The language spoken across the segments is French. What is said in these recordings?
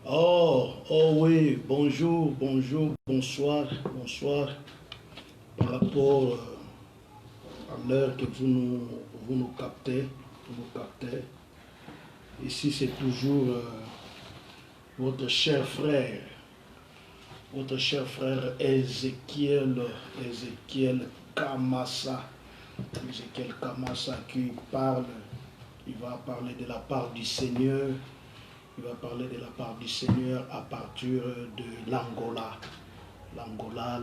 Oh oui, bonjour, bonjour, bonsoir, bonsoir. Par rapport à l'heure que vous nous captez, ici c'est toujours votre cher frère, Ézéchiel Kamassa, Ézéchiel Kamassa qui parle, il va parler de la part du Seigneur. Il va parler de la part du Seigneur à partir de l'Angola. L'Angola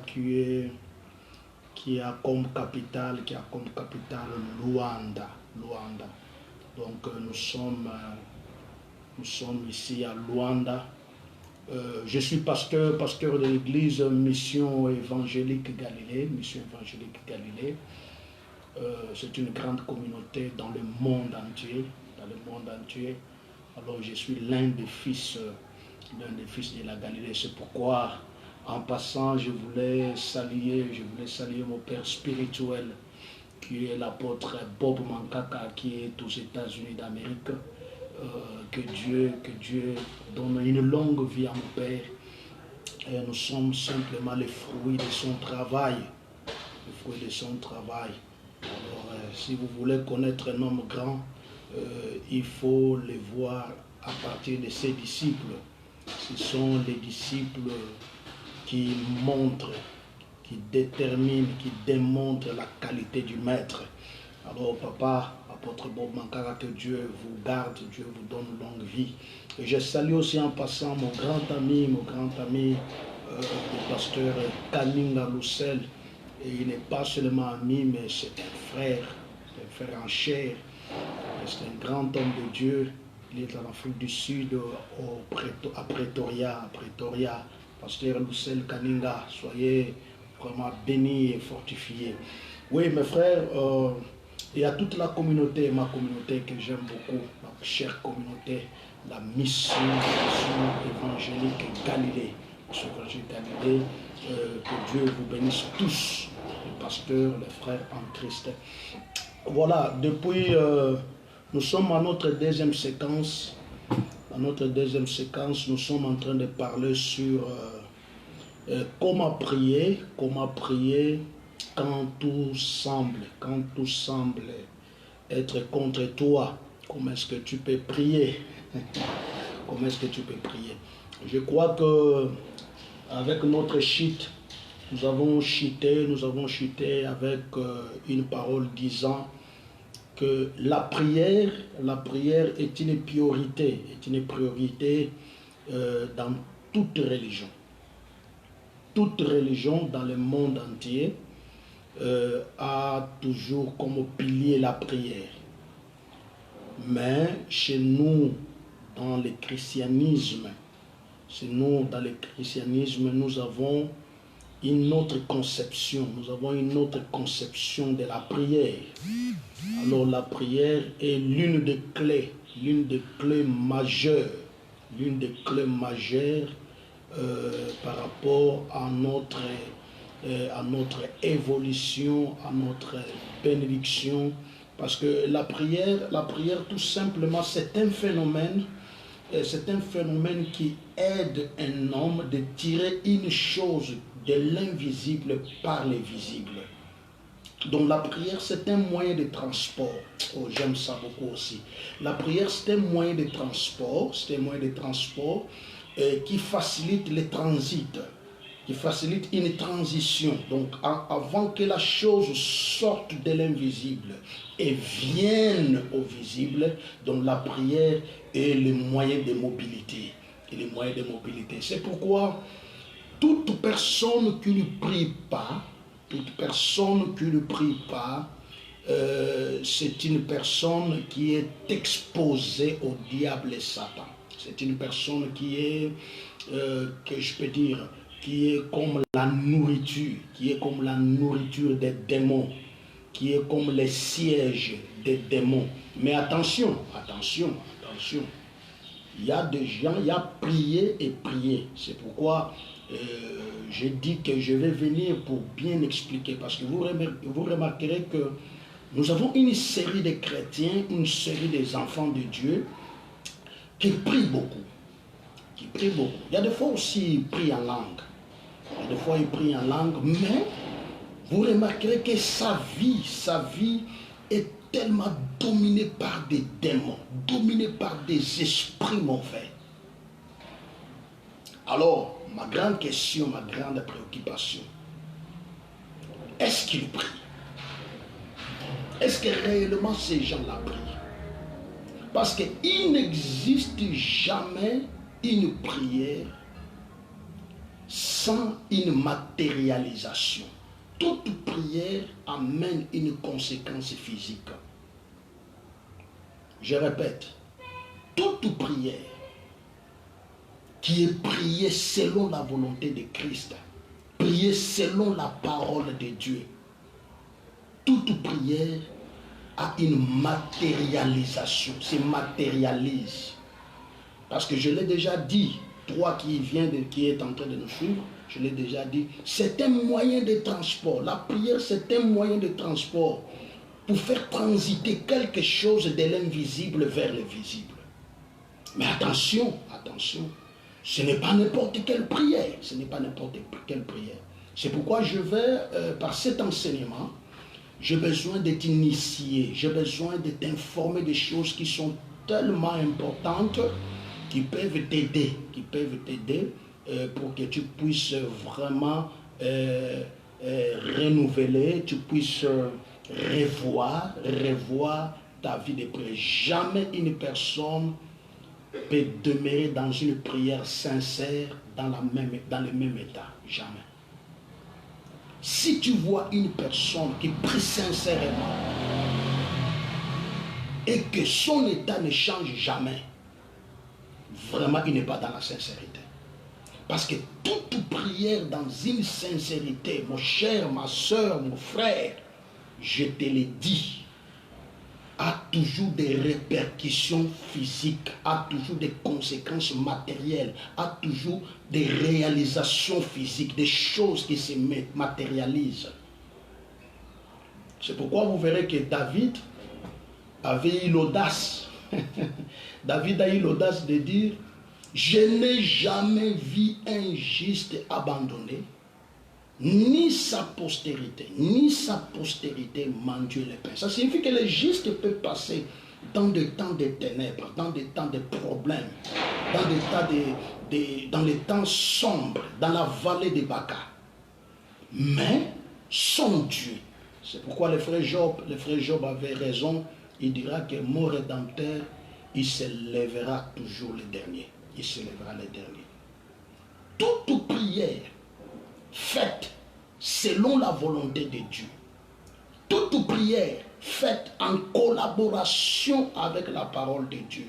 qui a comme capitale Luanda. Donc nous sommes ici à Luanda. Je suis pasteur de l'église Mission Évangélique Galilée. C'est une grande communauté dans le monde entier. Alors je suis l'un des fils de la Galilée. C'est pourquoi, en passant, je voulais saluer mon père spirituel, qui est l'apôtre Bob Mankaka, qui est aux États-Unis d'Amérique. Que Dieu donne une longue vie à mon père. Et nous sommes simplement les fruits de son travail. Alors, si vous voulez connaître un homme grand, il faut le voir à partir de ses disciples. Ce sont les disciples qui montrent, qui déterminent, qui démontrent la qualité du maître. Alors papa, apôtre Bob Mankara, que Dieu vous garde, Dieu vous donne longue vie. Et je salue aussi en passant mon grand ami, le pasteur Kaninga Loussel. Et il n'est pas seulement ami, mais c'est un frère en chair. C'est un grand homme de Dieu. Il est en Afrique du Sud, à Pretoria. Pasteur Loussel Kaninga, soyez vraiment bénis et fortifiés. Oui, mes frères, il y a toute la communauté, ma communauté que j'aime beaucoup, ma chère communauté, la mission évangélique Galilée. Que Dieu vous bénisse tous, les pasteurs, les frères en Christ. Voilà, depuis, nous sommes à notre deuxième séquence. Nous sommes en train de parler sur comment prier quand tout semble être contre toi. Comment est-ce que tu peux prier? Je crois que avec notre cheat, nous avons chuté avec une parole disant que la prière est une priorité, dans toute religion. Toute religion dans le monde entier a toujours comme pilier la prière. Mais chez nous, dans le christianisme, nous avons une autre conception. De la prière. Alors la prière est l'une des clés majeures. Par rapport à notre évolution, à notre bénédiction. Parce que la prière tout simplement, c'est un phénomène qui aide un homme de tirer une chose de l'invisible par les visibles. Donc la prière, c'est un moyen de transport. Oh, j'aime ça beaucoup aussi. La prière, c'est un moyen de transport, qui facilite le transit, qui facilite une transition. Donc avant que la chose sorte de l'invisible et vienne au visible, donc la prière est le moyen de mobilité. C'est pourquoi toute personne qui ne prie pas, c'est une personne qui est exposée au diable et Satan. C'est une personne qui est, qui est comme la nourriture, des démons, qui est comme les sièges des démons. Mais attention, il y a des gens, il y a prier et prier. C'est pourquoi j'ai dit que je vais venir pour bien expliquer, parce que vous remarquerez que nous avons une série de chrétiens, une série des enfants de Dieu qui prient beaucoup. qui prie beaucoup. Il y a des fois aussi il prie en langue. Il y a des fois il prie en langue, mais vous remarquerez que sa vie est tellement dominée par des démons, dominée par des esprits mauvais. Alors, ma grande question, ma grande préoccupation, est-ce qu'il prie? Est-ce que réellement ces gens-là prient? Parce qu'il n'existe jamais une prière sans une matérialisation. Toute prière amène une conséquence physique. Je répète, toute prière qui est priée selon la volonté de Christ, priée selon la parole de Dieu, toute prière a une matérialisation, se matérialise. Parce que je l'ai déjà dit, toi qui est en train de nous suivre, je l'ai déjà dit, c'est un moyen de transport. La prière, c'est un moyen de transport pour faire transiter quelque chose de l'invisible vers le visible. Mais attention, ce n'est pas n'importe quelle prière, ce n'est pas n'importe quelle prière. C'est pourquoi je vais, par cet enseignement, j'ai besoin de t'initier, j'ai besoin de t'informer des choses qui sont tellement importantes, qui peuvent t'aider, pour que tu puisses vraiment renouveler, tu puisses revoir ta vie de prière. Jamais une personne peut demeurer dans une prière sincère dans le même état. Jamais. Si tu vois une personne qui prie sincèrement et que son état ne change jamais, vraiment il n'est pas dans la sincérité. Parce que toute prière dans une sincérité, mon cher, ma soeur, mon frère, je te l'ai dit, a toujours des répercussions physiques, a toujours des conséquences matérielles, a toujours des réalisations physiques, des choses qui se matérialisent. C'est pourquoi vous verrez que David avait eu l'audace. David a eu l'audace de dire, je n'ai jamais vu un juste abandonné, ni sa postérité mendier le pain. Ça signifie que les justes peuvent passer dans des temps de ténèbres, dans des temps de problèmes, dans les temps sombres, dans la vallée de Baca. Mais son Dieu, c'est pourquoi le frère Job avait raison, il dira que mon Rédempteur, il se lèvera toujours le dernier. Il se lèvera le dernier. Toute prière faite selon la volonté de Dieu, toute prière faite en collaboration avec la parole de Dieu,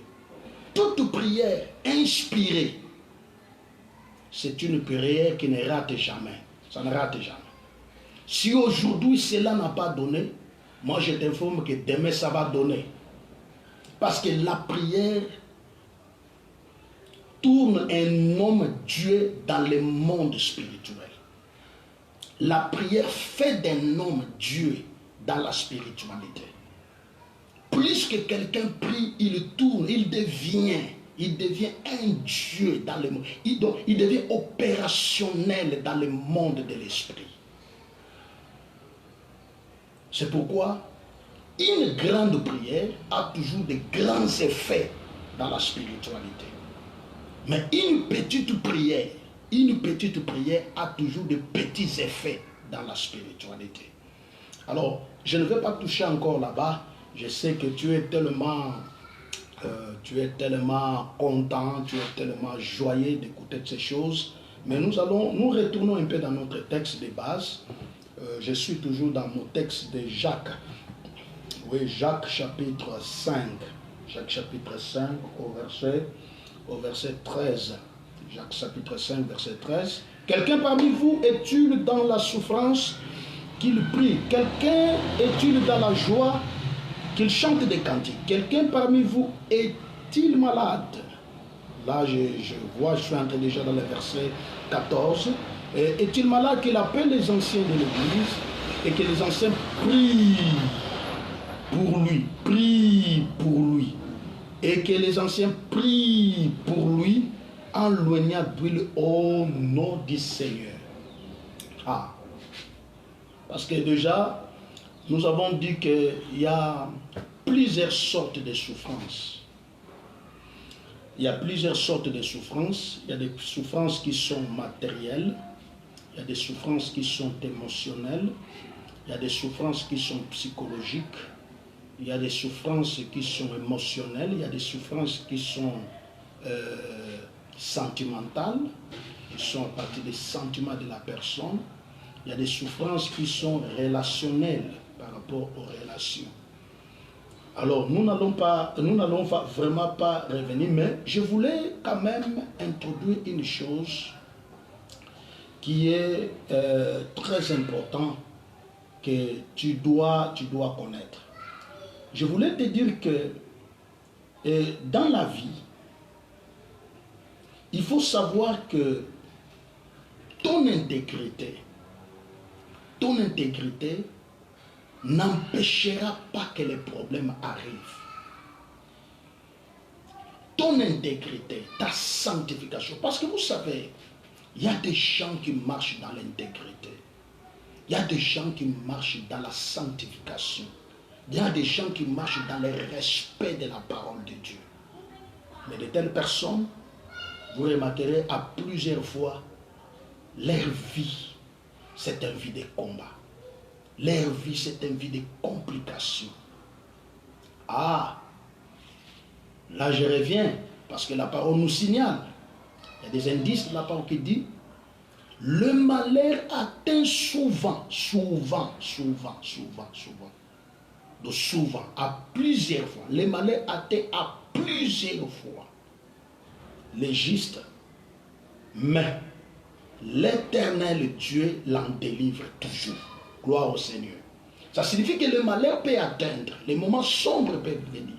toute prière inspirée, c'est une prière qui ne rate jamais. Ça ne rate jamais. Si aujourd'hui cela n'a pas donné, moi je t'informe que demain ça va donner. Parce que la prière tourne un homme Dieu dans le monde spirituel. La prière fait d'un homme Dieu dans la spiritualité. Plus que quelqu'un prie, il tourne, il devient un Dieu dans le monde. Il devient opérationnel dans le monde de l'esprit. C'est pourquoi une grande prière a toujours de grands effets dans la spiritualité. Mais une petite prière a toujours de petits effets dans la spiritualité. Alors, je ne vais pas toucher encore là-bas. Je sais que tu es tellement content, tu es tellement joyeux d'écouter ces choses. Mais nous retournons un peu dans notre texte de base. Je suis toujours dans mon texte de Jacques. Oui, Jacques chapitre 5. Jacques chapitre 5 au verset 13. Jacques chapitre 5, verset 13. Quelqu'un parmi vous est-il dans la souffrance qu'il prie? Quelqu'un est-il dans la joie qu'il chante des cantiques? Quelqu'un parmi vous est-il malade? Là, je suis entré déjà dans le verset 14. Est-il malade qu'il appelle les anciens de l'église et que les anciens prient pour lui, et que les anciens prient pour lui un loignard d'huile au nom du Seigneur. Ah, parce que déjà, nous avons dit qu'il y a plusieurs sortes de souffrances. Il y a plusieurs sortes de souffrances. Il y a des souffrances qui sont matérielles. Il y a des souffrances qui sont émotionnelles. Il y a des souffrances qui sont psychologiques. Il y a des souffrances qui sont émotionnelles. Il y a des souffrances qui sont sentimentales, qui sont à partir des sentiments de la personne. Il y a des souffrances qui sont relationnelles par rapport aux relations. Alors, nous n'allons vraiment pas revenir, mais je voulais quand même introduire une chose qui est très importante que tu dois connaître. Je voulais te dire que dans la vie, il faut savoir que ton intégrité n'empêchera pas que les problèmes arrivent. Ton intégrité, ta sanctification. Parce que vous savez, il y a des gens qui marchent dans l'intégrité. Il y a des gens qui marchent dans la sanctification. Il y a des gens qui marchent dans le respect de la parole de Dieu. Mais de telles personnes, vous remarquerez à plusieurs fois, leur vie, c'est une vie de combat. Leur vie, c'est une vie de complications. Ah, là je reviens, parce que la parole nous signale. Il y a des indices de la parole qui dit, le malheur atteint souvent, donc souvent, à plusieurs fois. Le malheur atteint à plusieurs fois les justes, mais l'Éternel Dieu l'en délivre toujours. Gloire au Seigneur. Ça signifie que le malheur peut atteindre, les moments sombres peuvent venir.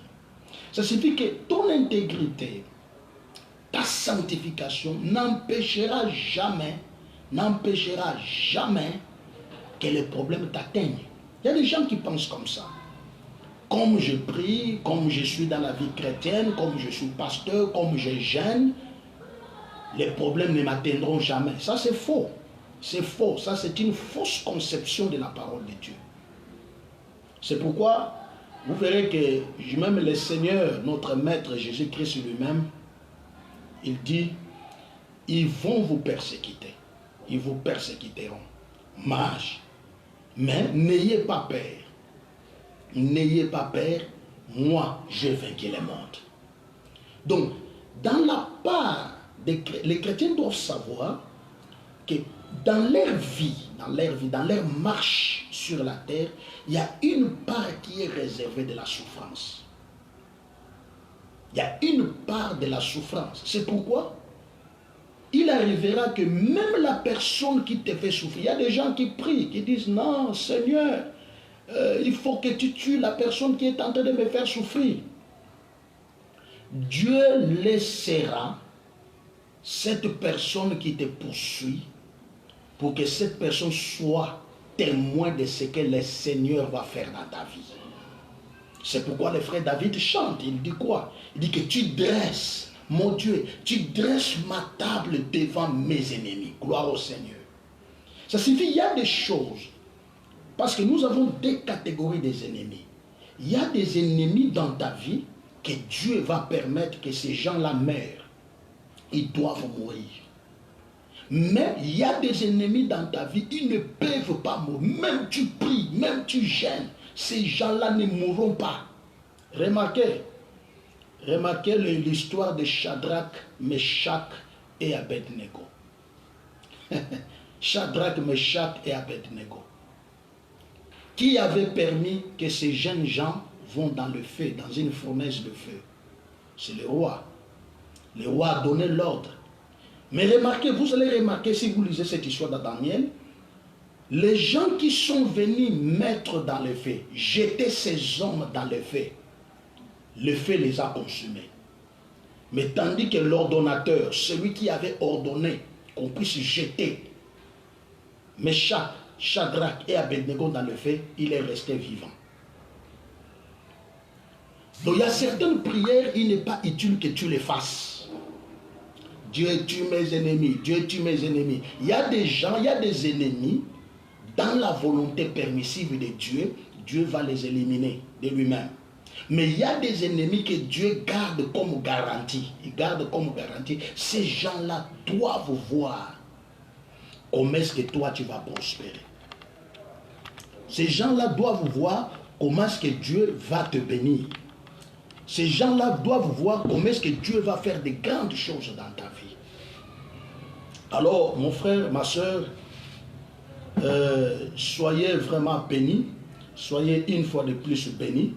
Ça signifie que ton intégrité, ta sanctification n'empêchera jamais que les problèmes t'atteignent. Il y a des gens qui pensent comme ça. Comme je prie, comme je suis dans la vie chrétienne, comme je suis pasteur, comme je jeûne, les problèmes ne m'atteindront jamais. Ça, c'est faux. C'est faux. Ça, c'est une fausse conception de la parole de Dieu. C'est pourquoi vous verrez que même le Seigneur, notre Maître Jésus-Christ lui-même, il dit, ils vont vous persécuter. Ils vous persécuteront. Mais n'ayez pas peur. N'ayez pas peur. Moi, j'ai vaincu le monde. Donc, dans la part, les chrétiens doivent savoir que dans leur vie, dans leur marche sur la terre, il y a une part qui est réservée de la souffrance. Il y a une part de la souffrance. C'est pourquoi il arrivera que même la personne qui te fait souffrir, il y a des gens qui prient, qui disent, non, Seigneur, il faut que tu tues la personne qui est en train de me faire souffrir. Dieu laissera cette personne qui te poursuit pour que cette personne soit témoin de ce que le Seigneur va faire dans ta vie. C'est pourquoi le frère David chante. Il dit quoi? Il dit que tu dresses, mon Dieu, tu dresses ma table devant mes ennemis. Gloire au Seigneur. Ça signifie qu'il y a des choses. Parce que nous avons deux catégories des ennemis. Il y a des ennemis dans ta vie que Dieu va permettre que ces gens-là meurent. Ils doivent mourir. Mais il y a des ennemis dans ta vie, ils ne peuvent pas mourir. Même tu pries, même tu gênes, ces gens-là ne mourront pas. Remarquez l'histoire de Shadrach, Meshach et Abednego. Shadrach, Meshach et Abednego. Qui avait permis que ces jeunes gens vont dans le feu, dans une fournaise de feu? C'est le roi. Le roi a donné l'ordre. Mais remarquez, vous allez remarquer si vous lisez cette histoire de Daniel, les gens qui sont venus mettre dans le feu, jeter ces hommes dans le feu les a consumés. Mais tandis que l'ordonnateur, celui qui avait ordonné qu'on puisse jeter Meshach, Shadrach et Abednego dans le feu, il est resté vivant. Donc il y a certaines prières, il n'est pas utile que tu les fasses. Dieu tue mes ennemis, Dieu tue mes ennemis. Il y a des gens, il y a des ennemis, dans la volonté permissive de Dieu, Dieu va les éliminer de lui-même. Mais il y a des ennemis que Dieu garde comme garantie. Il garde comme garantie. Ces gens-là doivent voir comment est-ce que toi tu vas prospérer. Ces gens-là doivent voir comment est-ce que Dieu va te bénir. Ces gens-là doivent voir comment est-ce que Dieu va faire de grandes choses dans ta vie. Alors, mon frère, ma soeur, soyez vraiment bénis. Soyez une fois de plus bénis.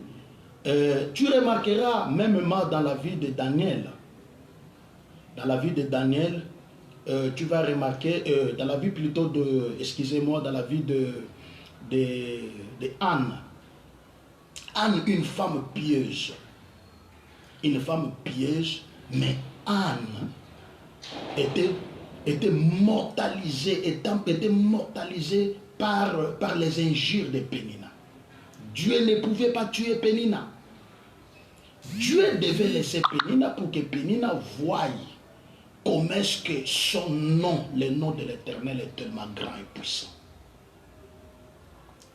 Tu remarqueras, même dans la vie de Daniel, dans la vie de Daniel, tu vas remarquer, dans la vie plutôt de, excusez-moi, dans la vie de Anne. Anne, une femme pieuse. Une femme pieuse, mais Anne était mortalisée, par les injures de Pénina. Dieu ne pouvait pas tuer Pénina. Dieu devait laisser Pénina pour que Pénina voie comment est-ce que son nom, le nom de l'Éternel est tellement grand et puissant.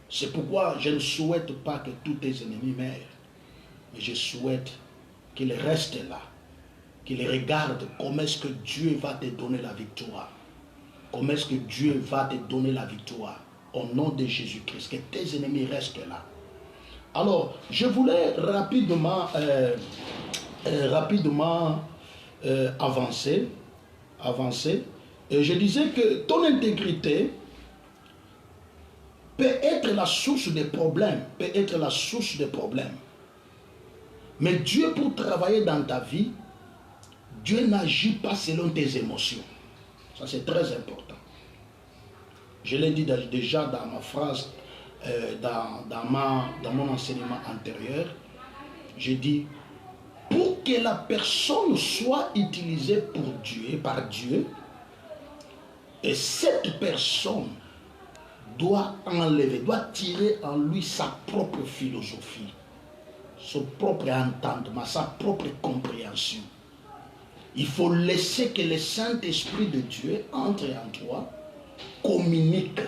C'est pourquoi je ne souhaite pas que tous tes ennemis meurent, mais je souhaite qu'ils restent là, qu'ils regardent comment est-ce que Dieu va te donner la victoire. Comment est-ce que Dieu va te donner la victoire au nom de Jésus-Christ, que tes ennemis restent là. Alors, je voulais rapidement avancer. Et je disais que ton intégrité peut être la source des problèmes, Mais Dieu, pour travailler dans ta vie, Dieu n'agit pas selon tes émotions. Ça, c'est très important. Je l'ai dit déjà dans ma phrase, dans mon enseignement antérieur. J'ai dit, pour que la personne soit utilisée par Dieu, et cette personne doit tirer en lui sa propre philosophie, son propre entendement, sa propre compréhension. Il faut laisser que le Saint-Esprit de Dieu entre en toi, communique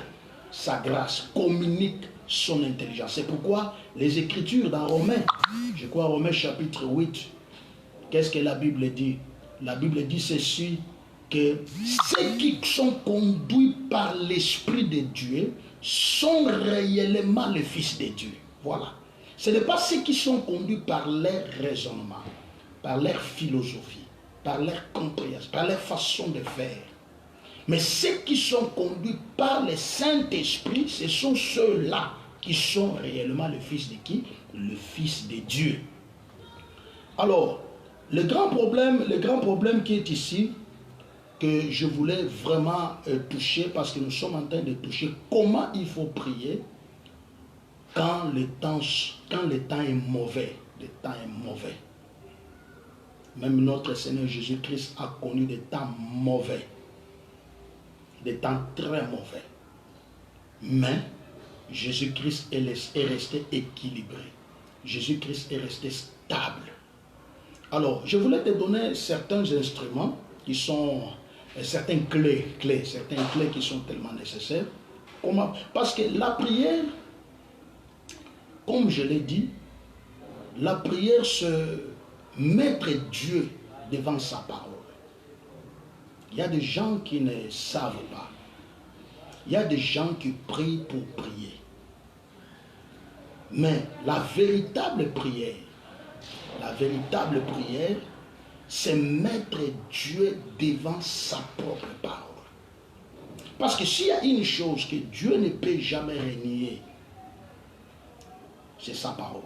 sa grâce, communique son intelligence. C'est pourquoi les Écritures dans Romains, je crois Romains chapitre 8, qu'est-ce que la Bible dit? La Bible dit ceci, que ceux qui sont conduits par l'Esprit de Dieu sont réellement les fils de Dieu. Voilà. Ce n'est pas ceux qui sont conduits par leur raisonnement, par leur philosophie, par leur compréhension, par leur façon de faire. Mais ceux qui sont conduits par le Saint-Esprit, ce sont ceux-là qui sont réellement le fils de qui? Le fils de Dieu. Alors, le grand problème qui est ici, que je voulais vraiment toucher, parce que nous sommes en train de toucher comment il faut prier quand le temps est mauvais. Le temps est mauvais. Même notre Seigneur Jésus-Christ a connu des temps mauvais. Des temps très mauvais. Mais Jésus-Christ est resté équilibré. Jésus-Christ est resté stable. Alors, je voulais te donner certains instruments qui sont, certaines clés qui sont tellement nécessaires. Comment? Parce que la prière, comme je l'ai dit, la prière, c'est mettre Dieu devant sa parole. Il y a des gens qui ne savent pas. Il y a des gens qui prient pour prier. Mais la véritable prière, c'est mettre Dieu devant sa propre parole. Parce que s'il y a une chose que Dieu ne peut jamais renier, c'est sa parole.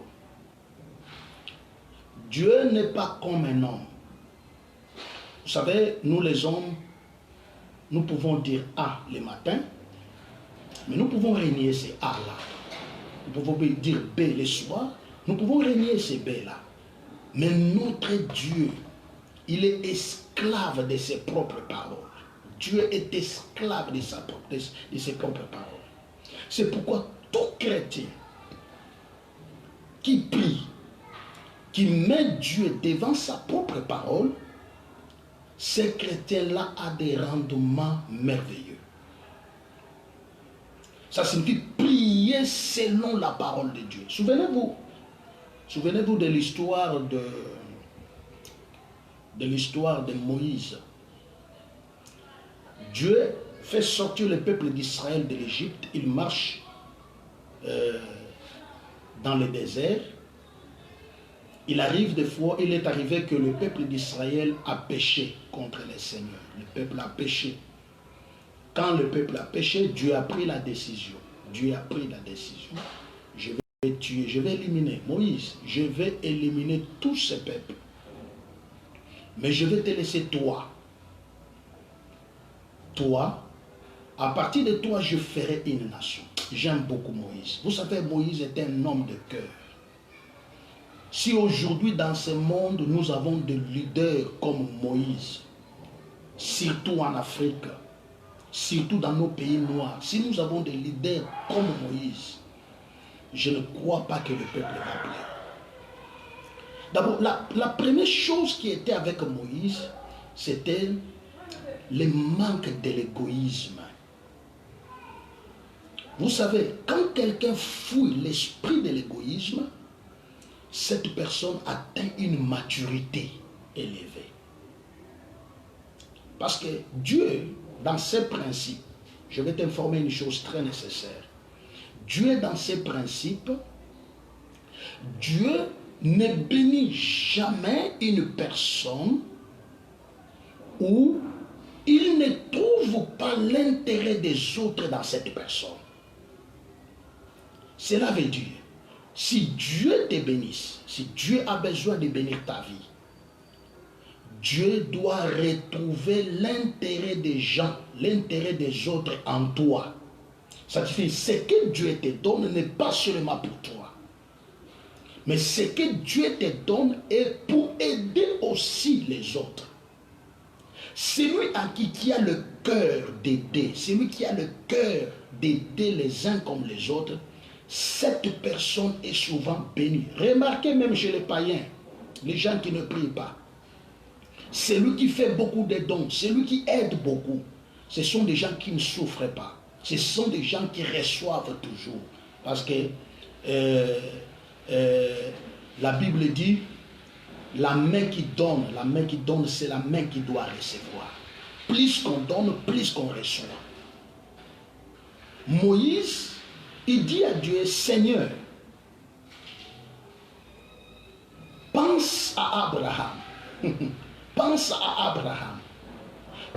Dieu n'est pas comme un homme. Vous savez, nous les hommes, nous pouvons dire A le matin, mais nous pouvons renier ces A-là. Nous pouvons dire B le soir, nous pouvons renier ces B-là. Mais notre Dieu, il est esclave de ses propres paroles. Dieu est esclave de ses propres paroles. C'est pourquoi tout chrétien qui prie, qui met Dieu devant sa propre parole, ces chrétiens-là ont des rendements merveilleux. Ça signifie prier selon la parole de Dieu. Souvenez-vous de l'histoire de Moïse. Dieu fait sortir le peuple d'Israël de l'Égypte. Il marche dans le désert. Il est arrivé que le peuple d'Israël a péché contre le Seigneur. Le peuple a péché. Quand le peuple a péché, Dieu a pris la décision. Dieu a pris la décision. Je vais tuer, je vais éliminer. Moïse, je vais éliminer tout ce peuple. Mais je vais te laisser toi. Toi, à partir de toi, je ferai une nation. J'aime beaucoup Moïse. Vous savez, Moïse est un homme de cœur. Si aujourd'hui dans ce monde, nous avons des leaders comme Moïse, surtout en Afrique, surtout dans nos pays noirs, si nous avons des leaders comme Moïse, je ne crois pas que le peuple va plaire. D'abord, la première chose qui était avec Moïse, c'était le manque de l'égoïsme. Vous savez, quand quelqu'un fouille l'esprit de l'égoïsme, cette personne atteint une maturité élevée. Parce que Dieu, dans ses principes, je vais t'informer une chose très nécessaire. Dieu, dans ses principes, Dieu ne bénit jamais une personne où il ne trouve pas l'intérêt des autres dans cette personne. Cela veut dire, si Dieu te bénisse, si Dieu a besoin de bénir ta vie, Dieu doit retrouver l'intérêt des gens, l'intérêt des autres en toi. Ça signifie ce que Dieu te donne n'est pas seulement pour toi, mais ce que Dieu te donne est pour aider aussi les autres. Celui à qui a le cœur d'aider, celui qui a le cœur d'aider les uns comme les autres, cette personne est souvent bénie. Remarquez même chez les païens, les gens qui ne prient pas. Celui qui fait beaucoup de dons, celui qui aide beaucoup, ce sont des gens qui ne souffrent pas. Ce sont des gens qui reçoivent toujours. Parce que la Bible dit, la main qui donne, c'est la main qui doit recevoir. Plus qu'on donne, plus qu'on reçoit. Moïse, il dit à Dieu, Seigneur, pense à Abraham, pense à Abraham,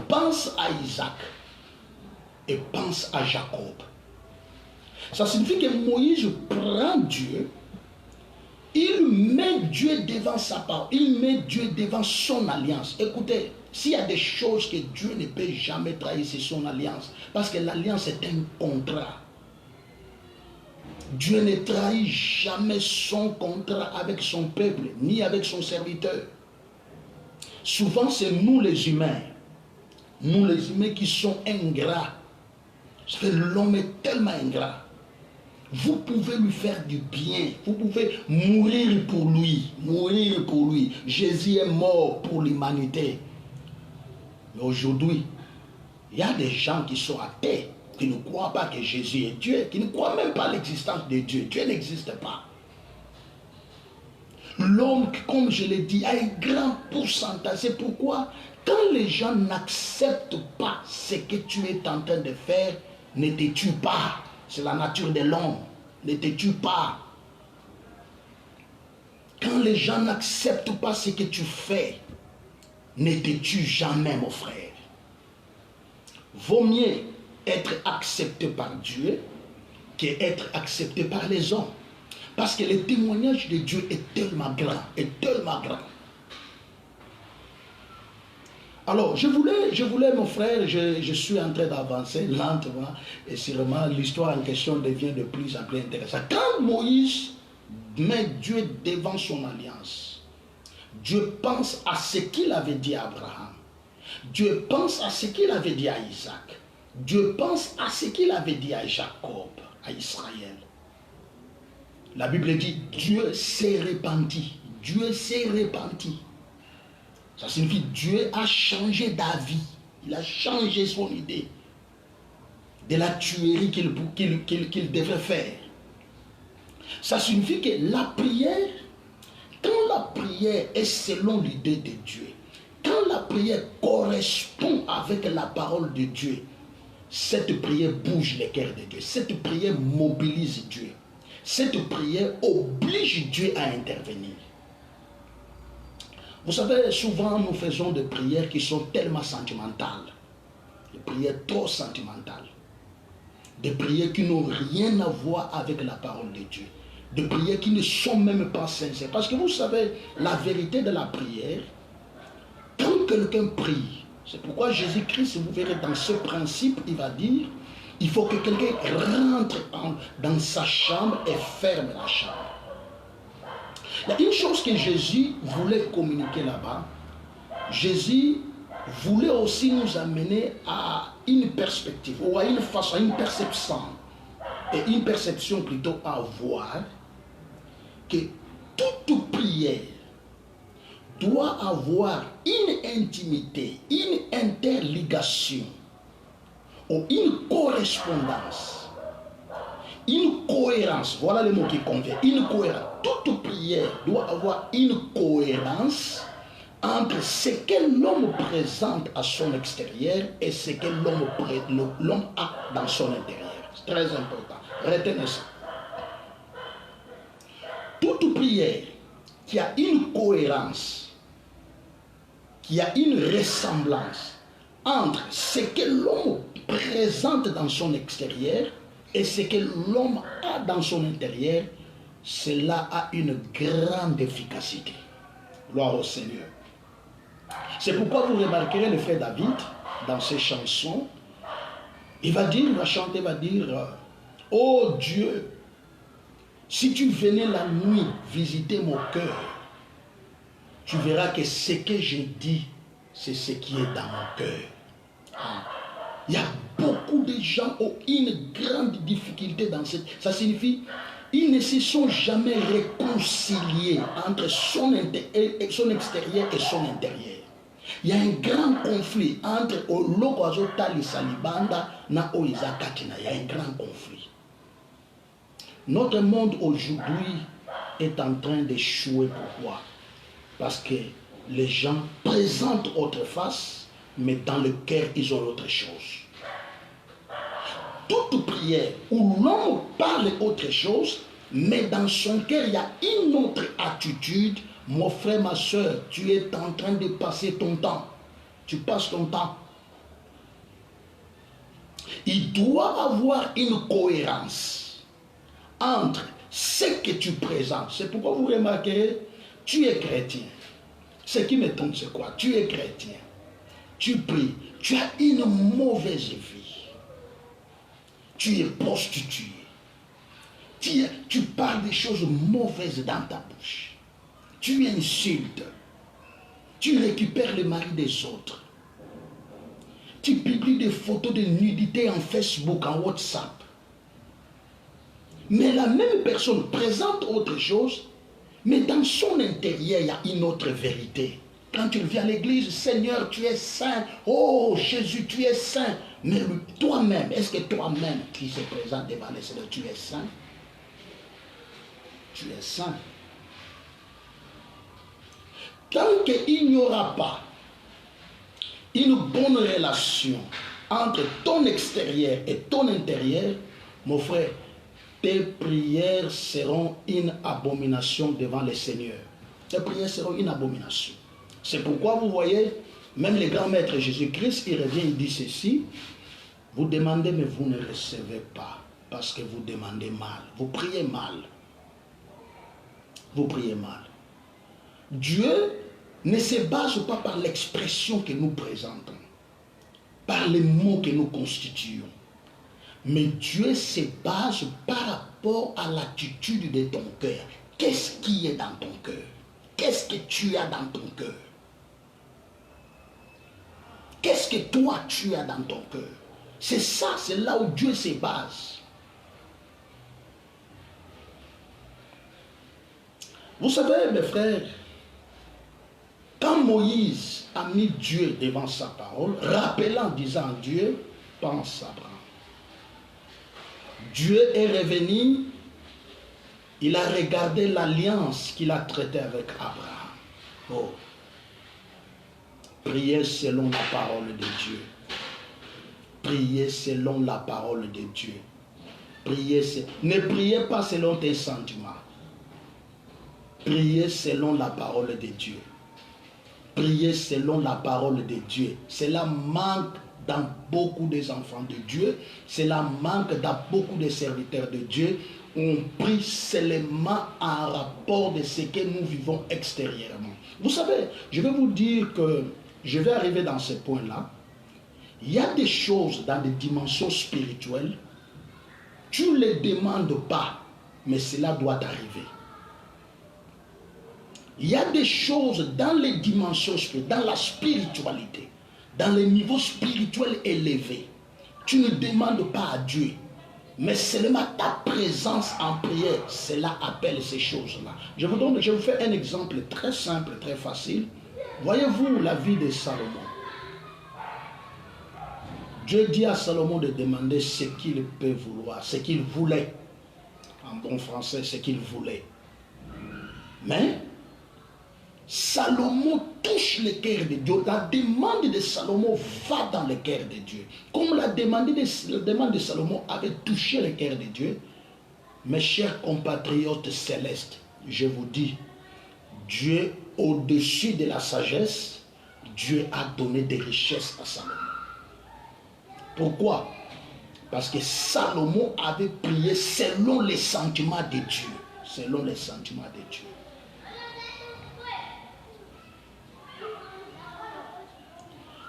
pense à Isaac et pense à Jacob. Ça signifie que Moïse prend Dieu, il met Dieu devant sa part, il met Dieu devant son alliance. Écoutez, s'il y a des choses que Dieu ne peut jamais trahir, c'est son alliance. Parce que l'alliance est un contrat. Dieu ne trahit jamais son contrat avec son peuple, ni avec son serviteur. Souvent, c'est nous les humains qui sont ingrats. Parce que l'homme est tellement ingrat. Vous pouvez lui faire du bien. Vous pouvez mourir pour lui. Mourir pour lui. Jésus est mort pour l'humanité. Mais aujourd'hui, il y a des gens qui sont athées, qui ne croient pas que Jésus est Dieu, qui ne croient même pas à l'existence de Dieu. Dieu n'existe pas. L'homme, comme je l'ai dit, a un grand pourcentage. C'est pourquoi, quand les gens n'acceptent pas ce que tu es en train de faire, ne te tue pas. C'est la nature de l'homme. Ne te tue pas. Quand les gens n'acceptent pas ce que tu fais, ne te tue jamais, mon frère. Vaut mieux être accepté par Dieu qu'être accepté par les hommes. Parce que le témoignage de Dieu est tellement grand, Alors, je voulais, mon frère, je suis en train d'avancer lentement et sûrement l'histoire en question devient de plus en plus intéressante. Quand Moïse met Dieu devant son alliance, Dieu pense à ce qu'il avait dit à Abraham. Dieu pense à ce qu'il avait dit à Isaac. Dieu pense à ce qu'il avait dit à Jacob, à Israël. La Bible dit, Dieu s'est repenti. Dieu s'est repenti. Ça signifie que Dieu a changé d'avis. Il a changé son idée de la tuerie qu'il devrait faire. Ça signifie que la prière, quand la prière est selon l'idée de Dieu, quand la prière correspond avec la parole de Dieu, cette prière bouge les cœurs de Dieu. Cette prière mobilise Dieu. Cette prière oblige Dieu à intervenir. Vous savez, souvent nous faisons des prières qui sont tellement sentimentales. Des prières trop sentimentales. Des prières qui n'ont rien à voir avec la parole de Dieu. Des prières qui ne sont même pas sincères. Parce que vous savez, la vérité de la prière, quand quelqu'un prie, c'est pourquoi Jésus-Christ, vous verrez dans ce principe, il va dire, il faut que quelqu'un rentre dans sa chambre et ferme la chambre. Il y a une chose que Jésus voulait communiquer là-bas. Jésus voulait aussi nous amener à une perspective, ou à une façon, à une perception plutôt à voir que toute prière doit avoir une intimité, une interligation, ou une correspondance, une cohérence. Voilà le mot qui convient, une cohérence. Toute prière doit avoir une cohérence entre ce que l'homme présente à son extérieur et ce que l'homme a dans son intérieur. C'est très important. Retenez ça. Toute prière qui a une cohérence, qui a une ressemblance entre ce que l'homme présente dans son extérieur et ce que l'homme a dans son intérieur, cela a une grande efficacité. Gloire au Seigneur. C'est pourquoi vous remarquerez le frère David dans ses chansons. Il va chanter, il va dire, oh Dieu, si tu venais la nuit visiter mon cœur, tu verras que ce que je dis, c'est ce qui est dans mon cœur. Il y a beaucoup de gens qui ont une grande difficulté dans cette... Ça signifie, ils ne se sont jamais réconciliés entre son extérieur et son intérieur. Il y a un grand conflit entre Olokazotali Salibanda na Oizakatina. Il y a un grand conflit. Notre monde aujourd'hui est en train d'échouer. Pourquoi? Parce que les gens présentent autre face, mais dans le cœur, ils ont autre chose. Toute prière où l'homme parle autre chose, mais dans son cœur, il y a une autre attitude. Mon frère, ma soeur, tu es en train de passer ton temps. Tu passes ton temps. Il doit avoir une cohérence entre ce que tu présentes. C'est pourquoi vous remarquez, tu es chrétien. Ce qui m'étonne, c'est quoi? Tu es chrétien. Tu pries. Tu as une mauvaise vie. Tu es prostitué. Tu parles des choses mauvaises dans ta bouche. Tu insultes. Tu récupères le mari des autres. Tu publies des photos de nudité en Facebook, en WhatsApp. Mais la même personne présente autre chose, mais dans son intérieur, il y a une autre vérité. Quand tu viens à l'église, Seigneur, tu es saint. Oh, Jésus, tu es saint. Mais toi-même, est-ce que toi-même qui se présente devant le Seigneur, tu es saint? Tu es saint. Tant qu'il n'y aura pas une bonne relation entre ton extérieur et ton intérieur, mon frère, tes prières seront une abomination devant le Seigneur. Tes prières seront une abomination. C'est pourquoi vous voyez, même le grand maître Jésus-Christ, il revient, il dit ceci, vous demandez mais vous ne recevez pas, parce que vous demandez mal, vous priez mal. Vous priez mal. Dieu ne se base pas par l'expression que nous présentons, par les mots que nous constituons. Mais Dieu se base par rapport à l'attitude de ton cœur. Qu'est-ce qui est dans ton cœur? Qu'est-ce que tu as dans ton cœur? Qu'est-ce que toi tu as dans ton cœur? C'est ça, c'est là où Dieu se base. Vous savez, mes frères, quand quand Moïse a mis Dieu devant sa parole, rappelant, disant à Dieu, pense Abraham. Dieu est revenu, il a regardé l'alliance qu'il a traitée avec Abraham. Oh. Priez selon la parole de Dieu. Priez selon la parole de Dieu. Ne priez pas selon tes sentiments. Priez selon la parole de Dieu. Priez selon la parole de Dieu. Cela manque dans beaucoup des enfants de Dieu. Cela manque dans beaucoup des serviteurs de Dieu. On prie seulement en rapport de ce que nous vivons extérieurement. Vous savez, je vais vous dire que je vais arriver dans ce point-là. Il y a des choses dans des dimensions spirituelles, tu ne les demandes pas, mais cela doit arriver. Il y a des choses dans les dimensions spirituelles, dans la spiritualité, dans les niveaux spirituels élevés. Tu ne demandes pas à Dieu, mais seulement ta présence en prière, cela appelle ces choses-là. Je vous fais un exemple très simple, très facile. Voyez-vous la vie de Salomon. Dieu dit à Salomon de demander ce qu'il peut vouloir, ce qu'il voulait. En bon français, ce qu'il voulait. Mais Salomon touche le cœur de Dieu. La demande de Salomon va dans le cœur de Dieu. Comme la demande de Salomon avait touché le cœur de Dieu, mes chers compatriotes célestes, je vous dis, Dieu, au-dessus de la sagesse, Dieu a donné des richesses à Salomon. Pourquoi? Parce que Salomon avait prié selon les sentiments de Dieu. Selon les sentiments de Dieu.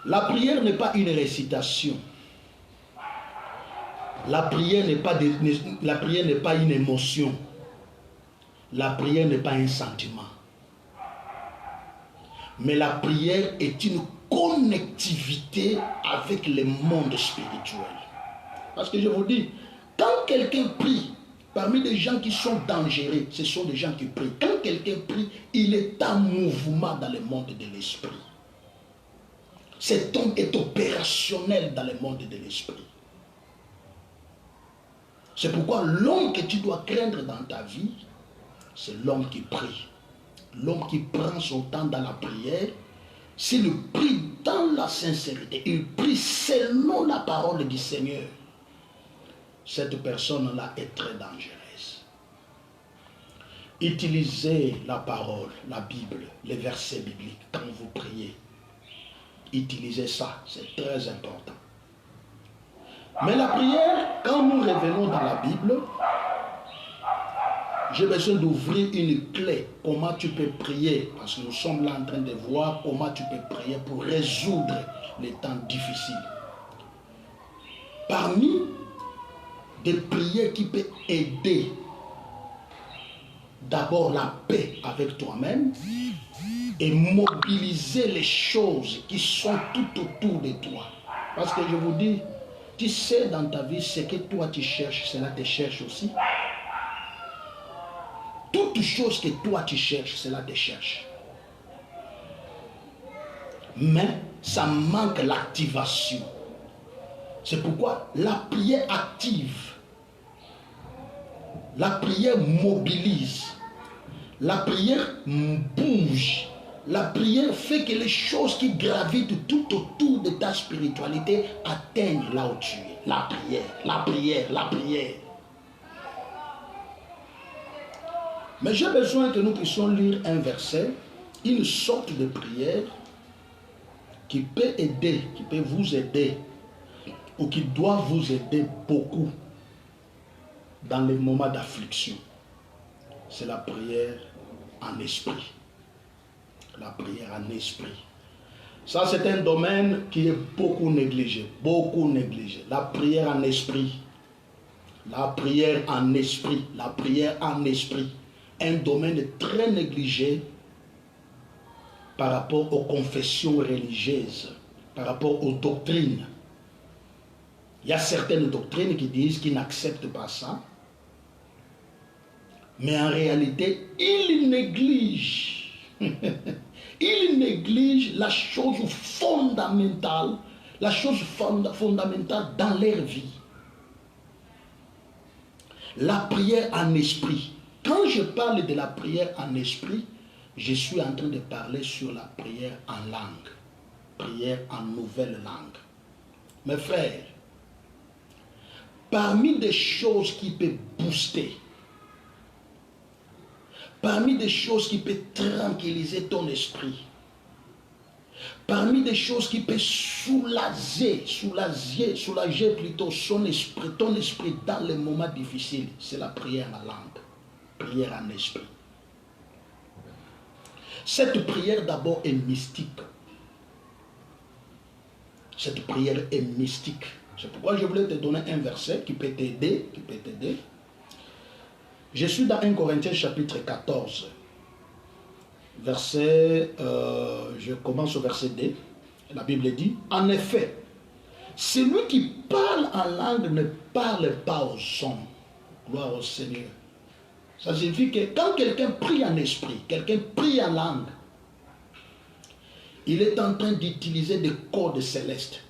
La prière n'est pas une récitation. La prière n'est pas une émotion. La prière n'est pas un sentiment. Mais la prière est une connectivité avec le monde spirituel. Parce que je vous dis, quand quelqu'un prie, parmi les gens qui sont dangereux, ce sont des gens qui prient. Quand quelqu'un prie, il est en mouvement dans le monde de l'esprit. Cet homme est opérationnel dans le monde de l'esprit. C'est pourquoi l'homme que tu dois craindre dans ta vie, c'est l'homme qui prie. L'homme qui prend son temps dans la prière, s'il prie dans la sincérité, il prie selon la parole du Seigneur, cette personne-là est très dangereuse. Utilisez la parole, la Bible, les versets bibliques quand vous priez. Utilisez ça, c'est très important. Mais la prière, quand nous revenons dans la Bible, j'ai besoin d'ouvrir une clé. Comment tu peux prier? Parce que nous sommes là en train de voir comment tu peux prier pour résoudre les temps difficiles. Parmi des prières qui peuvent aider d'abord la paix avec toi-même et mobiliser les choses qui sont tout autour de toi. Parce que je vous dis, tu sais dans ta vie ce que toi tu cherches, cela te cherche aussi. Toute chose que toi tu cherches, cela te cherche. Mais ça manque l'activation. C'est pourquoi la prière active. La prière mobilise. La prière bouge. La prière fait que les choses qui gravitent tout autour de ta spiritualité atteignent là où tu es. La prière, la prière, la prière. Mais j'ai besoin que nous puissions lire un verset, une sorte de prière qui peut aider, qui peut vous aider, ou qui doit vous aider beaucoup dans les moments d'affliction. C'est la prière en esprit. La prière en esprit. Ça, c'est un domaine qui est beaucoup négligé. Beaucoup négligé. La prière en esprit. La prière en esprit. La prière en esprit. Un domaine très négligé par rapport aux confessions religieuses, par rapport aux doctrines. Il y a certaines doctrines qui disent qu'ils n'acceptent pas ça. Mais en réalité, ils négligent. Ils négligent la chose fondamentale, fondamentale dans leur vie. La prière en esprit. Quand je parle de la prière en esprit, je suis en train de parler sur la prière en langue. Prière en nouvelle langue. Mes frères, parmi des choses qui peuvent booster, parmi des choses qui peuvent tranquilliser ton esprit, parmi des choses qui peuvent soulager plutôt ton esprit dans les moments difficiles, c'est la prière en langue, prière en esprit. Cette prière d'abord est mystique. Cette prière est mystique. C'est pourquoi je voulais te donner un verset qui peut t'aider. Je suis dans 1 Corinthiens chapitre 14. Je commence au verset 2. La Bible dit, en effet, celui qui parle en langue ne parle pas aux hommes. Gloire au Seigneur. Ça signifie que quand quelqu'un prie en esprit, quelqu'un prie en langue, il est en train d'utiliser des cordes célestes.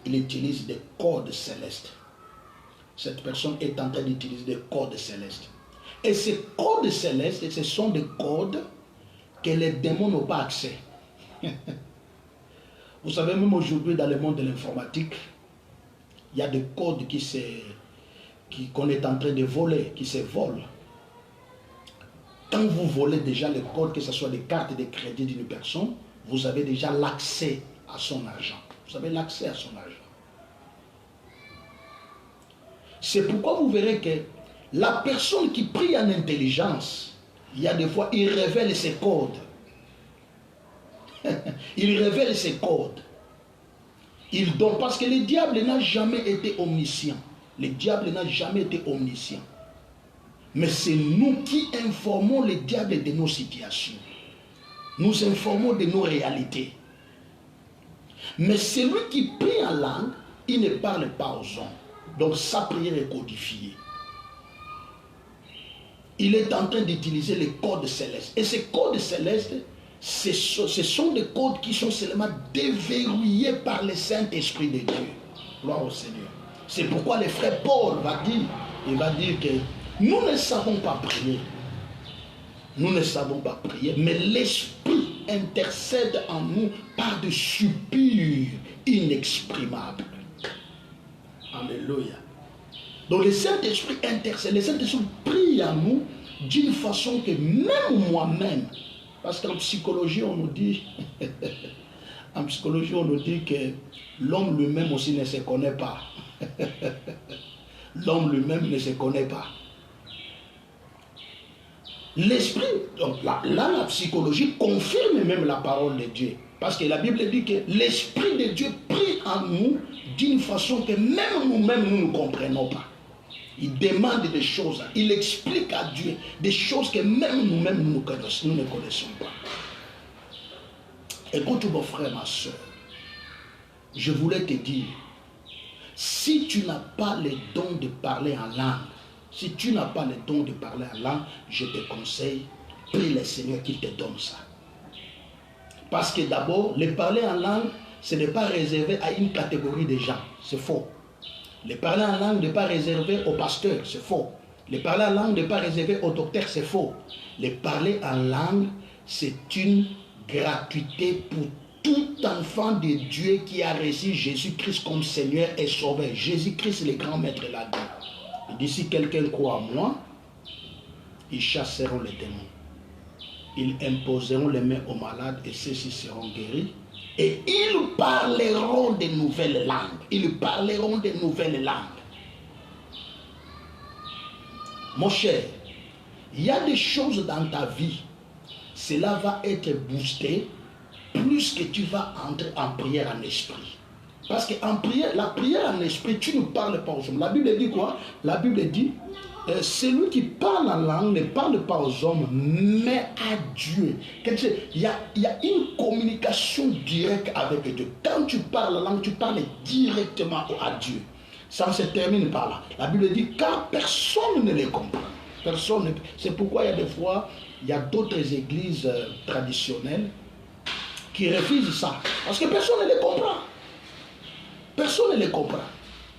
Il utilise des cordes célestes. Cette personne est en train d'utiliser des cordes célestes. Et ces cordes célestes, ce sont des cordes que les démons n'ont pas accès. Vous savez, même aujourd'hui, dans le monde de l'informatique, il y a des codes qu'on est en train de voler, qui se volent. Quand vous volez déjà les codes, que ce soit des cartes de crédit d'une personne, vous avez déjà l'accès à son argent. Vous avez l'accès à son argent. C'est pourquoi vous verrez que la personne qui prie en intelligence, il y a des fois, il révèle ses codes. Il révèle ses codes. Il donne, parce que le diable n'a jamais été omniscient. Le diable n'a jamais été omniscient. Mais c'est nous qui informons le diable de nos situations. Nous informons de nos réalités. Mais celui qui prie en langue, il ne parle pas aux hommes. Donc sa prière est codifiée. Il est en train d'utiliser les codes célestes. Et ces codes célestes, ce sont des codes qui sont seulement déverrouillés par le Saint-Esprit de Dieu. Gloire au Seigneur. C'est pourquoi le frère Paul va dire que nous ne savons pas prier. Nous ne savons pas prier, mais l'Esprit intercède en nous par des soupirs inexprimables. Alléluia. Donc le Saint-Esprit intercède, le Saint-Esprit prie en nous d'une façon que même moi-même, parce qu'en psychologie on nous dit, que l'homme lui-même aussi ne se connaît pas. L'homme lui-même ne se connaît pas. L'esprit, donc là, la psychologie confirme même la parole de Dieu. Parce que la Bible dit que l'Esprit de Dieu prie en nous d'une façon que même nous-mêmes nous ne comprenons pas. Il demande des choses, il explique à Dieu des choses que même nous-mêmes nous ne connaissons pas. Écoute mon frère, ma soeur, je voulais te dire, si tu n'as pas le don de parler en langue, si tu n'as pas le don de parler en langue, je te conseille, prie le Seigneur qu'il te donne ça. Parce que d'abord, le parler en langue, ce n'est pas réservé à une catégorie de gens. C'est faux. Le parler en langue n'est pas réservé aux pasteurs. C'est faux. Le parler en langue n'est pas réservé aux docteurs. C'est faux. Le parler en langue, c'est une gratuité pour tout enfant de Dieu qui a reçu Jésus-Christ comme Seigneur et Sauveur. Jésus-Christ, le grand maître, l'a dit. Il dit, si quelqu'un croit en moi, ils chasseront les démons. Ils imposeront les mains aux malades et ceux-ci seront guéris. Et ils parleront de nouvelles langues. Ils parleront de nouvelles langues. Mon cher, il y a des choses dans ta vie. Cela va être boosté plus que tu vas entrer en prière en esprit. Parce que la prière en esprit, tu ne parles pas aux hommes. La Bible dit quoi? La Bible dit, celui qui parle en langue ne parle pas aux hommes, mais à Dieu. Il y a une communication directe avec Dieu. Quand tu parles la langue, tu parles directement à Dieu. Ça ne se termine pas là. La Bible dit, car personne ne les comprend. C'est pourquoi il y a des fois, il y a d'autres églises traditionnelles qui refusent ça. Parce que personne ne les comprend. Personne ne les comprend.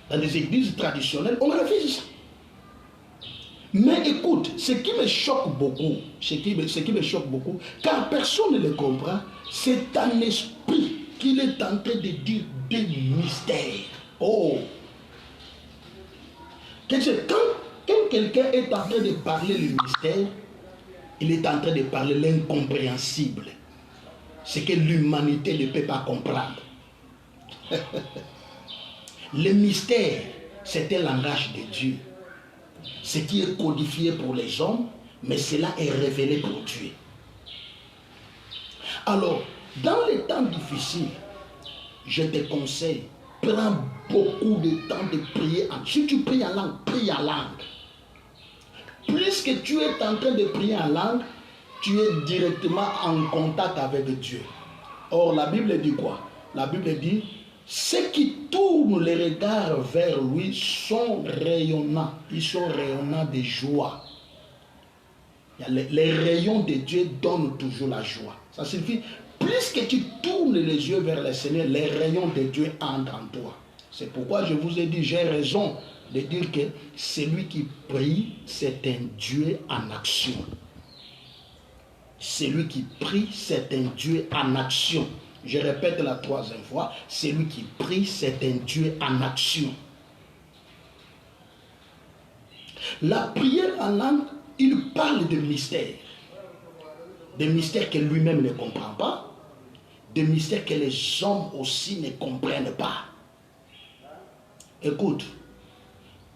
Dans les églises traditionnelles, on refuse ça. Mais écoute, ce qui me choque beaucoup, car personne ne le comprend, c'est un esprit qu'il est en train de dire des mystères. Oh! Quand quelqu'un est en train de parler le mystère, il est en train de parler l'incompréhensible. Ce que l'humanité ne peut pas comprendre. Le mystère, c'est un langage de Dieu. Ce qui est codifié pour les hommes, mais cela est révélé pour Dieu. Alors, dans les temps difficiles, je te conseille, prends beaucoup de temps de prier. Si tu pries en langue, prie en langue. Plus que tu es en train de prier en langue, tu es directement en contact avec Dieu. Or, la Bible dit quoi? La Bible dit, ceux qui tournent les regards vers lui sont rayonnants. Ils sont rayonnants de joie. Les rayons de Dieu donnent toujours la joie. Ça signifie, plus que tu tournes les yeux vers le Seigneur, les rayons de Dieu entrent en toi. C'est pourquoi je vous ai dit, j'ai raison de dire que celui qui prie, c'est un Dieu en action. Celui qui prie, c'est un Dieu en action. Je répète la troisième fois, celui qui prie, c'est un Dieu en action. La prière en langue, il parle de mystères. Des mystères que lui-même ne comprend pas. Des mystères que les hommes aussi ne comprennent pas. Écoute,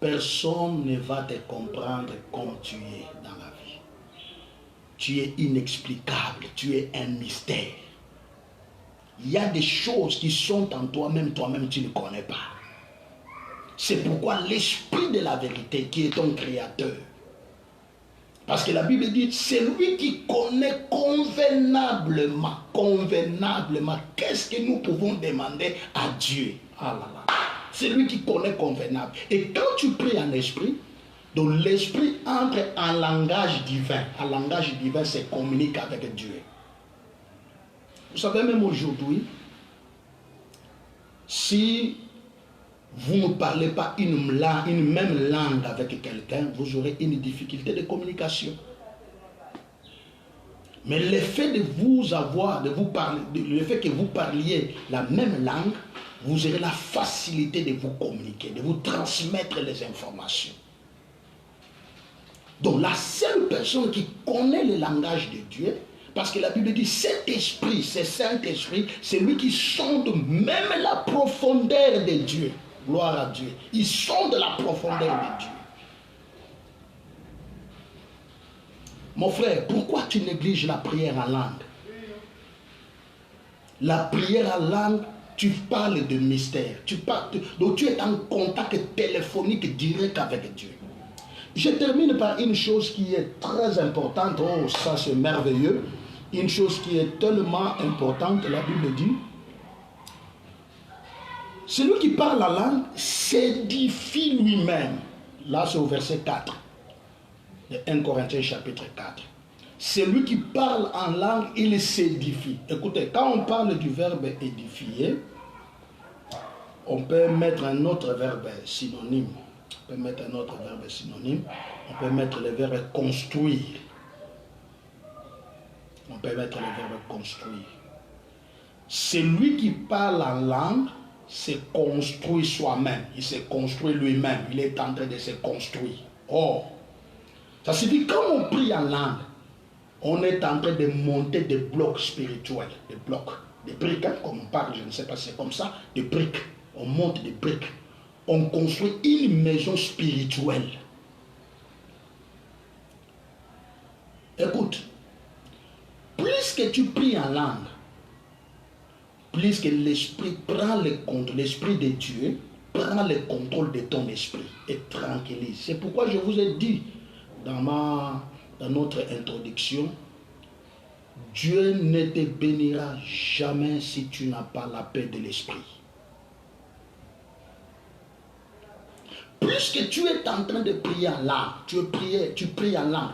personne ne va te comprendre comme tu es dans la vie. Tu es inexplicable, tu es un mystère. Il y a des choses qui sont en toi-même tu ne connais pas. C'est pourquoi l'esprit de la vérité qui est ton créateur. Parce que la Bible dit, c'est lui qui connaît convenablement, qu'est-ce que nous pouvons demander à Dieu. Ah là là. C'est lui qui connaît convenable. Et quand tu pries en esprit, donc l'esprit entre en langage divin. En langage divin, c'est communique avec Dieu. Vous savez, même aujourd'hui, si vous ne parlez pas une même langue avec quelqu'un, vous aurez une difficulté de communication. Mais le fait de le fait que vous parliez la même langue, vous aurez la facilité de vous communiquer, de vous transmettre les informations. Donc la seule personne qui connaît le langage de Dieu, parce que la Bible dit, cet esprit, ce Saint-Esprit, c'est lui qui sonde même la profondeur de Dieu. Gloire à Dieu. Il sonde la profondeur de Dieu. Mon frère, pourquoi tu négliges la prière en langue? La prière en langue, tu parles de mystère. Donc tu es en contact téléphonique direct avec Dieu. Je termine par une chose qui est très importante. Oh, ça c'est merveilleux. Une chose qui est tellement importante, la Bible dit, celui qui parle la langue s'édifie lui-même. Là c'est au verset 4 de 1 Corinthiens chapitre 4. Celui qui parle en langue, il s'édifie. Écoutez, quand on parle du verbe édifier, on peut mettre un autre verbe synonyme. On peut mettre le verbe construire. Celui qui parle en langue se construit soi-même. Il se construit lui-même. Il est en train de se construire. Oh, ça signifie que quand on prie en langue, on est en train de monter des blocs spirituels. Des briques, hein, comme on parle, je ne sais pas si c'est comme ça, des briques. On monte des briques. On construit une maison spirituelle. Écoute, plus que tu pries en langue, plus que l'esprit prend le contrôle, l'esprit de Dieu prend le contrôle de ton esprit et tranquillise. C'est pourquoi je vous ai dit dans notre introduction, Dieu ne te bénira jamais si tu n'as pas la paix de l'esprit. Plus que tu es en train de prier en langue, tu pries en langue,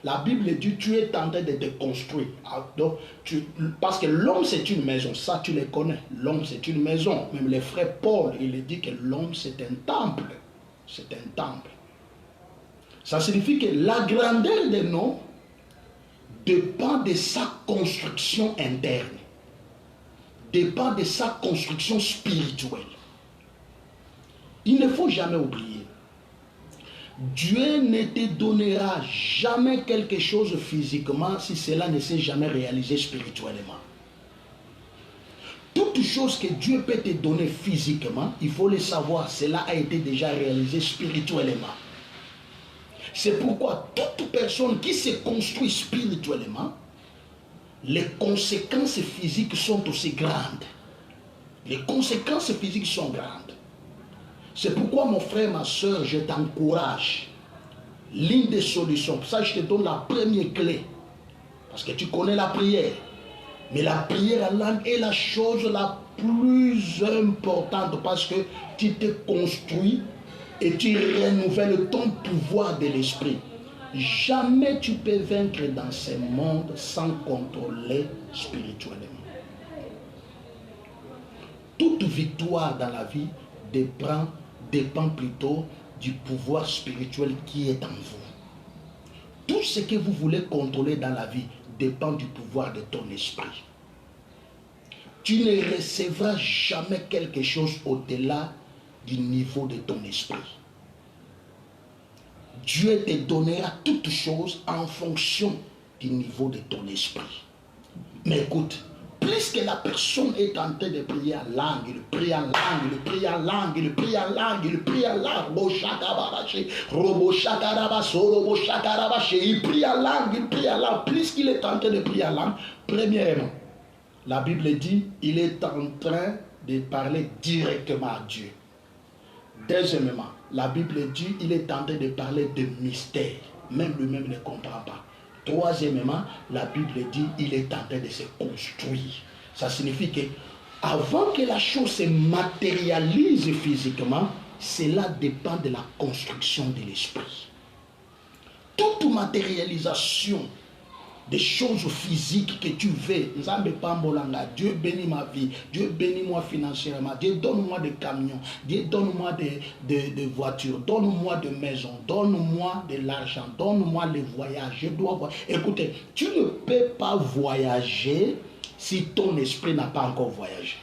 La Bible dit, tu es en train de te construire. Donc, parce que l'homme, c'est une maison. Ça, tu les connais. L'homme, c'est une maison. Même les frères Paul, il dit que l'homme, c'est un temple. C'est un temple. Ça signifie que la grandeur d'un homme dépend de sa construction interne. Dépend de sa construction spirituelle. Il ne faut jamais oublier. Dieu ne te donnera jamais quelque chose physiquement si cela ne s'est jamais réalisé spirituellement. Toute chose que Dieu peut te donner physiquement, il faut le savoir, cela a été déjà réalisé spirituellement. C'est pourquoi toute personne qui se construit spirituellement, les conséquences physiques sont aussi grandes. Les conséquences physiques sont grandes. C'est pourquoi mon frère, ma soeur, je t'encourage. L'une des solutions, pour ça je te donne la première clé. Parce que tu connais la prière. Mais la prière en langue est la chose la plus importante parce que tu te construis et tu renouvelles ton pouvoir de l'esprit. Jamais tu peux vaincre dans ce monde sans contrôler spirituellement. Toute victoire dans la vie dépend plutôt du pouvoir spirituel qui est en vous. Tout ce que vous voulez contrôler dans la vie dépend du pouvoir de ton esprit. Tu ne recevras jamais quelque chose au-delà du niveau de ton esprit. Dieu te donnera toutes choses en fonction du niveau de ton esprit. Mais écoute, plus que la personne est en train de prier en langue, il prie en langue, il prie en langue, il prie en langue, il prie en langue, il prie en langue, plus qu'il est en train de prier en langue, premièrement, la Bible dit, il est en train de parler directement à Dieu. Deuxièmement, la Bible dit, il est en train de parler de mystère, même lui-même ne comprend pas. Troisièmement, la Bible dit il est en train de se construire. Ça signifie que avant que la chose se matérialise physiquement, cela dépend de la construction de l'esprit. Toute matérialisation des choses physiques que tu veux, Dieu bénit ma vie, Dieu bénit moi financièrement, Dieu donne-moi des camions, Dieu donne-moi des voitures, donne-moi des maisons, donne-moi de l'argent, donne-moi les voyages, je dois voir. Écoutez, tu ne peux pas voyager si ton esprit n'a pas encore voyagé.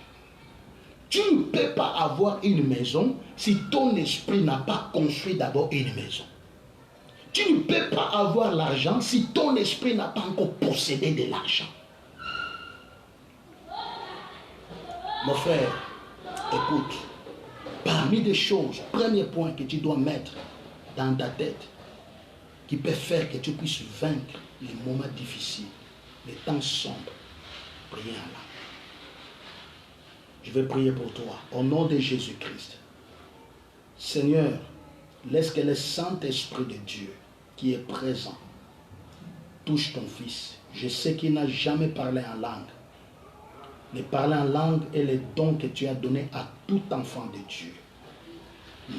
Tu ne peux pas avoir une maison si ton esprit n'a pas construit d'abord une maison. Tu ne peux pas avoir l'argent si ton esprit n'a pas encore possédé de l'argent. Mon frère, écoute, parmi des choses, premier point que tu dois mettre dans ta tête, qui peut faire que tu puisses vaincre les moments difficiles, les temps sombres, priez en langue. Je vais prier pour toi, au nom de Jésus-Christ. Seigneur, laisse que le Saint-Esprit de Dieu qui est présent touche ton fils. Je sais qu'il n'a jamais parlé en langue. Le parler en langue est le don que tu as donné à tout enfant de Dieu.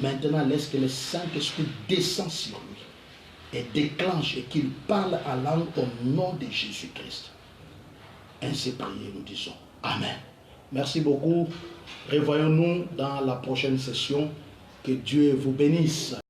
Maintenant, laisse que le Saint-Esprit descende sur lui et déclenche et qu'il parle en langue au nom de Jésus-Christ. Ainsi prié, nous disons Amen. Merci beaucoup. Revoyons-nous dans la prochaine session. Que Dieu vous bénisse.